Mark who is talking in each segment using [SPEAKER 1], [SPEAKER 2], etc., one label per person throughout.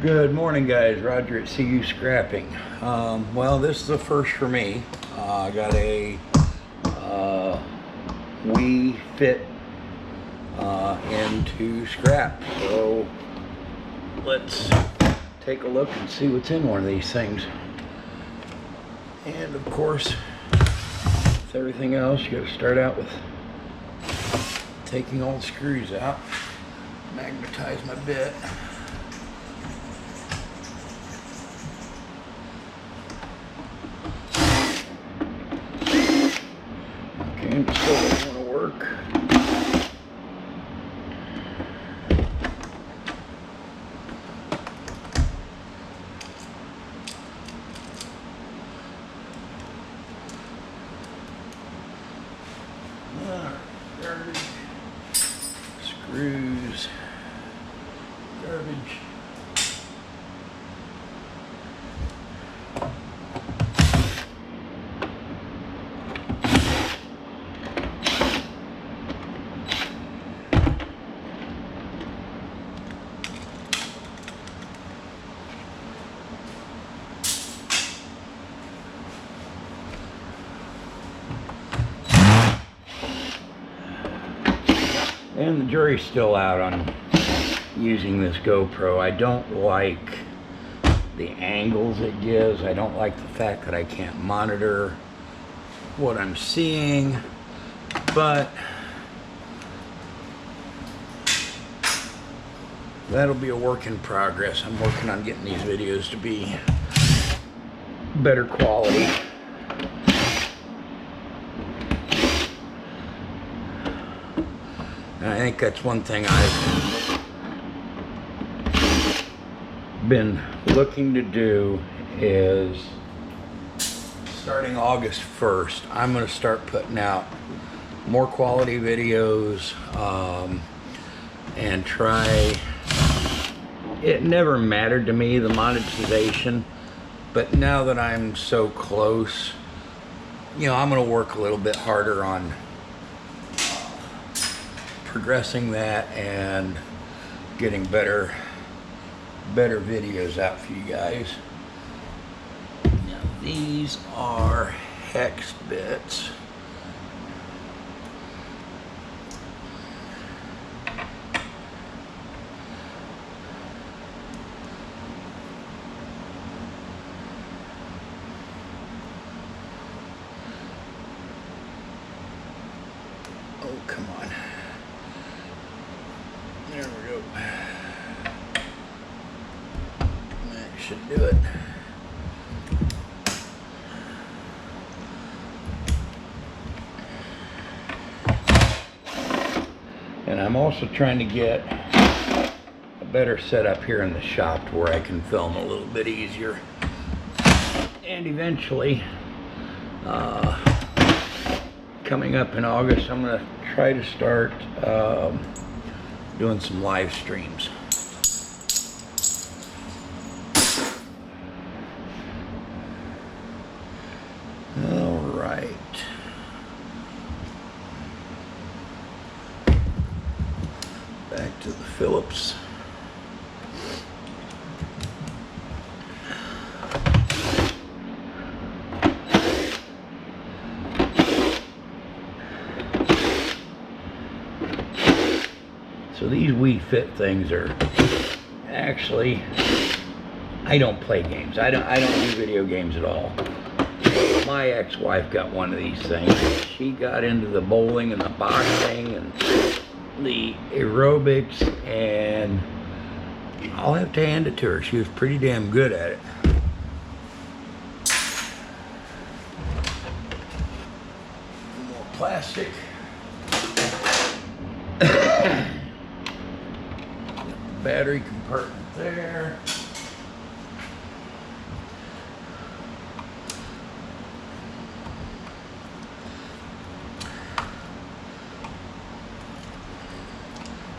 [SPEAKER 1] Good morning, guys. Roger at CU Scrapping. Well, this is the first for me. I got a Wii Fit into scrap. So let's take a look and see what's in one of these things. And of course, with everything else, you got to start out with taking all the screws out. Magnetize my bit. And it still doesn't want to work. Garbage. Screws. Garbage. And the jury's still out on using this GoPro. I don't like the angles it gives. I don't like the fact that I can't monitor what I'm seeing, but that'll be a work in progress. I'm working on getting these videos to be better quality. And I think that's one thing I've been looking to do is starting August 1st, I'm going to start putting out more quality videos and try. It never mattered to me, the monetization, but now that I'm so close, you know, I'm going to work a little bit harder on progressing that and getting better videos out for you guys. Now these are hex bits. Oh, come on. There we go. That should do it. And I'm also trying to get a better setup here in the shop to where I can film a little bit easier. And eventually, coming up in August, I'm going to try to start doing some live streams. All right. Back to the Phillips. So these Wii Fit things are actually, I don't play games. I don't do video games at all. My ex-wife got one of these things. She got into the bowling and the boxing and the aerobics, and I'll have to hand it to her. She was pretty damn good at it. More plastic. Battery compartment there.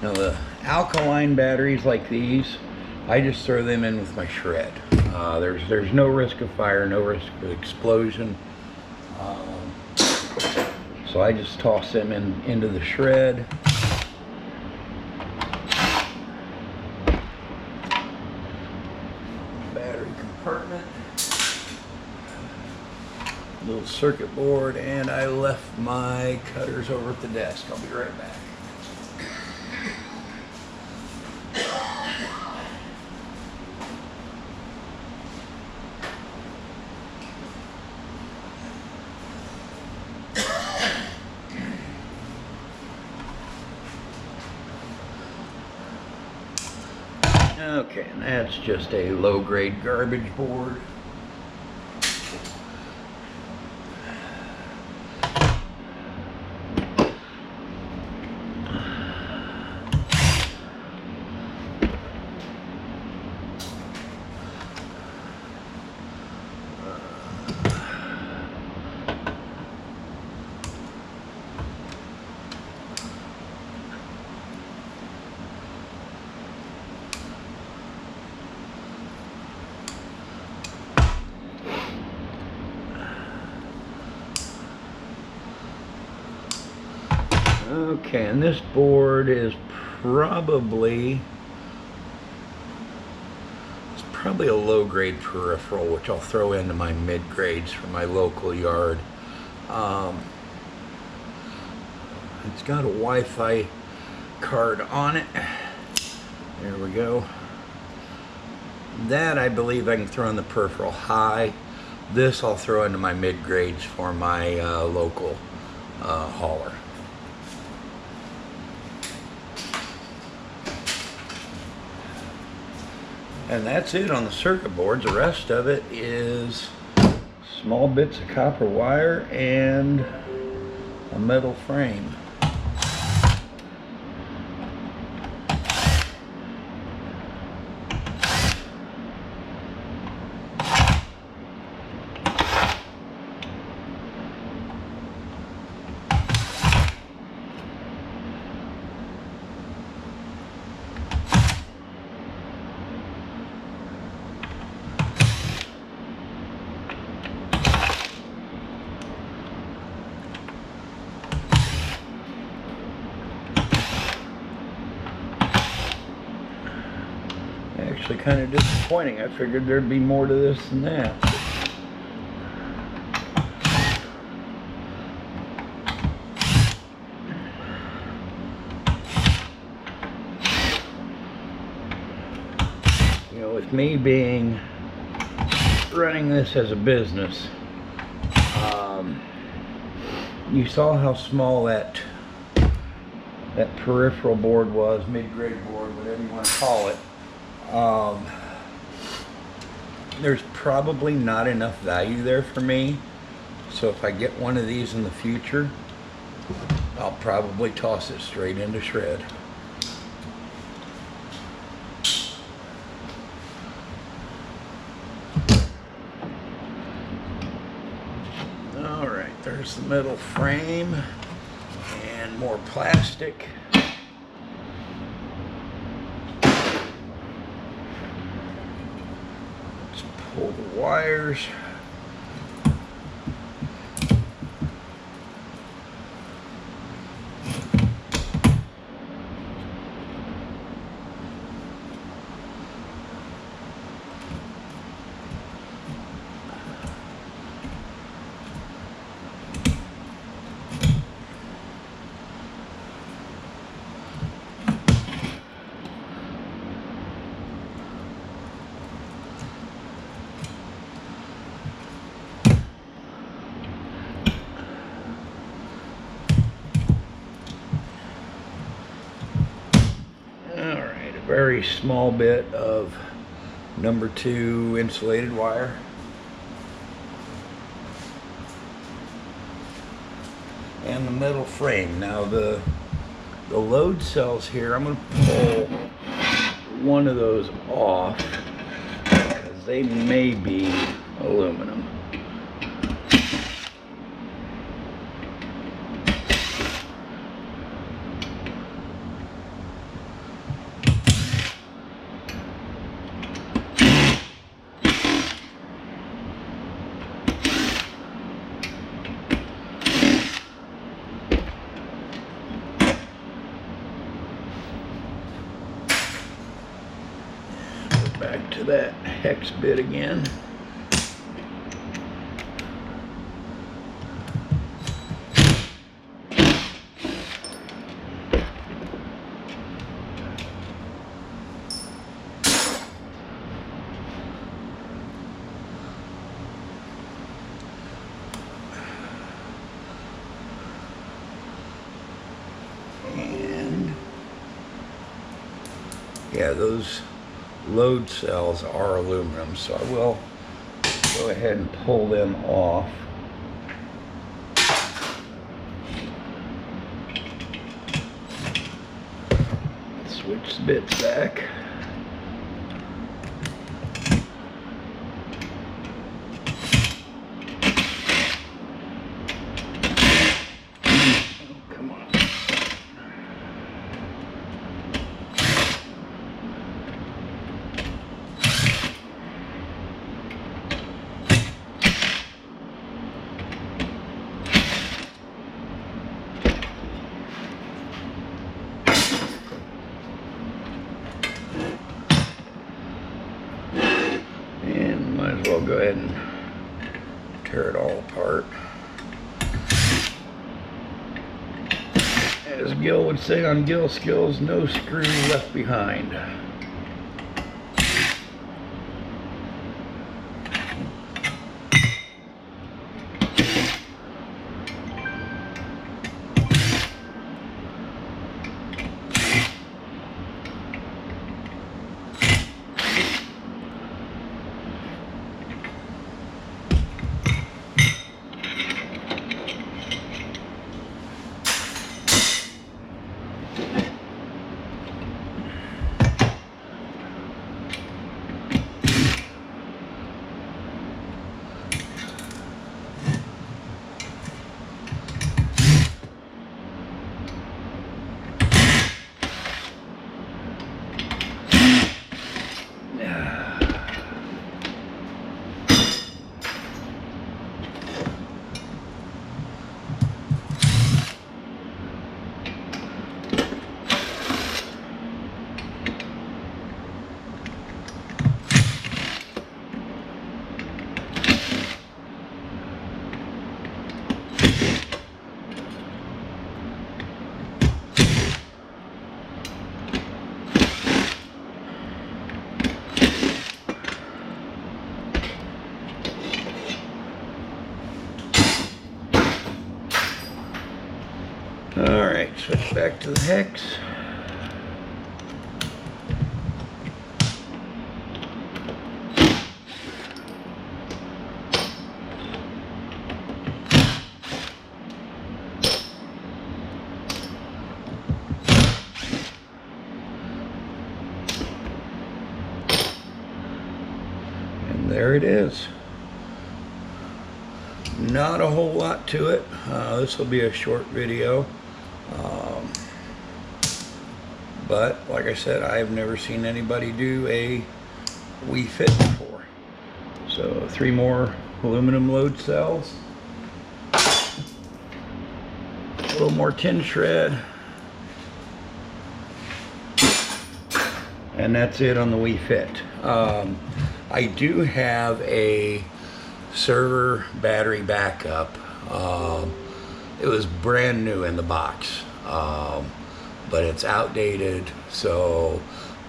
[SPEAKER 1] Now the alkaline batteries like these, I just throw them in with my shred. There's no risk of fire, no risk of explosion. So I just toss them into the shred. battery compartment, little circuit board, and I left my cutters over at the desk. I'll be right back. Okay, and that's just a low-grade garbage board. Okay, and this board is probably a low-grade peripheral, which I'll throw into my mid-grades for my local yard. It's got a Wi-Fi card on it. There we go. That I believe I can throw in the peripheral high. This I'll throw into my mid-grades for my local hauler. And that's it on the circuit boards. The rest of it is small bits of copper wire and a metal frame. Actually kind of disappointing. I figured there'd be more to this than that. You know, with me running this as a business, you saw how small that peripheral board was, mid-grade board, whatever you want to call it. There's probably not enough value there for me, so if I get one of these in the future, I'll probably toss it straight into shred. Alright, there's the metal frame and more plastic. Pull the wires. Very small bit of number 2 insulated wire. And the metal frame. Now the load cells here, I'm going to pull one of those off because they may be aluminum. back to that hex bit again. Yeah, those load cells are aluminum, so I will go ahead and pull them off. Switch the bits back. We'll go ahead and tear it all apart. As Gil would say on Gil Skills, no screw left behind. Alright, switch back to the hex. And there it is. Not a whole lot to it. This will be a short video. But like I said, I've never seen anybody do a Wii Fit before. So 3 more aluminum load cells, a little more tin shred, and that's it on the Wii Fit. I do have a server battery backup. It was brand new in the box, but it's outdated, so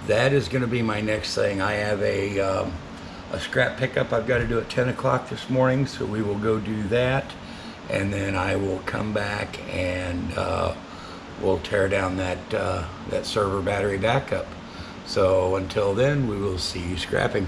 [SPEAKER 1] that is going to be my next thing. I have a scrap pickup I've got to do at 10 o'clock this morning, so we will go do that, and then I will come back and we'll tear down that server battery backup. So until then, we will see you scrapping.